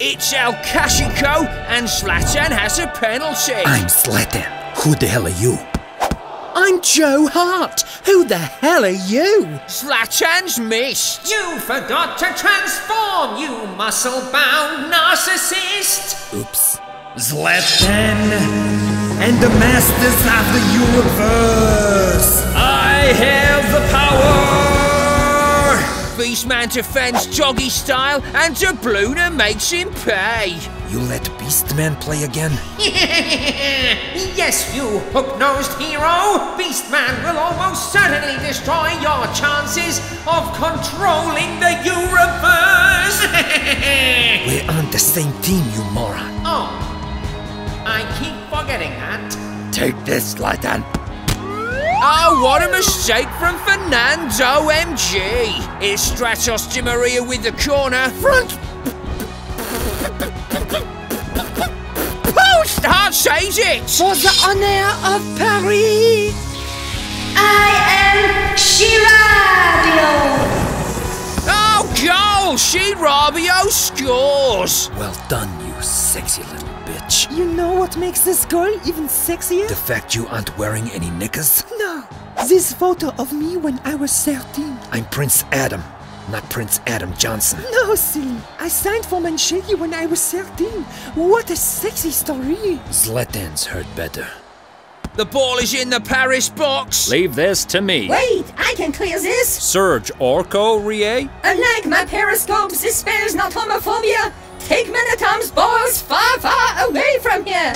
It's El Clasico, and Zlatan has a penalty. I'm Zlatan. Who the hell are you? I'm Joe Hart. Who the hell are you? Zlatan's missed. You forgot to transform, you muscle-bound narcissist! Oops. Zlatan and the masters of the universe. I have the power! Beastman defends doggy style, and De Bruyne makes him pay. You let Beastman play again? Yes, you hook-nosed hero! Beastman will almost certainly destroy your chances of controlling the universe! We're on the same team, you moron. Oh, I keep forgetting that. Take this, Zlatan. Oh, what a mistake from Fernando MG. It's Stratos Di Maria with the corner. Front. Post! Hart saves it. For the honor of Paris. I am Shiradio. Oh, goal! Shirabio scores. Well done, you sexy little bitch. You know what makes this girl even sexier? The fact you aren't wearing any knickers? No. This photo of me when I was 13. I'm Prince Adam, not Prince Adam Johnson. No, silly. I signed for Manchegi when I was 13. What a sexy story. Zlatan's heard better. The ball is in the Paris box. Leave this to me. Wait, I can clear this. Serge Orko, Rie? Unlike my periscopes, this spells not homophobia. Take Minotaur's balls far, far away from here.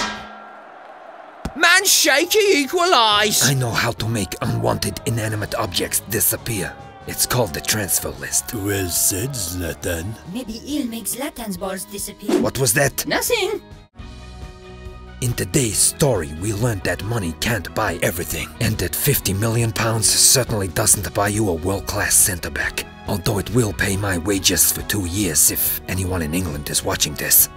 Man shaky equalise. I know how to make unwanted inanimate objects disappear. It's called the transfer list. Well said, Zlatan. Maybe he'll make Zlatan's balls disappear. What was that? Nothing. In today's story, we learned that money can't buy everything, and that £50 million certainly doesn't buy you a world-class centre-back. Although it will pay my wages for 2 years if anyone in England is watching this.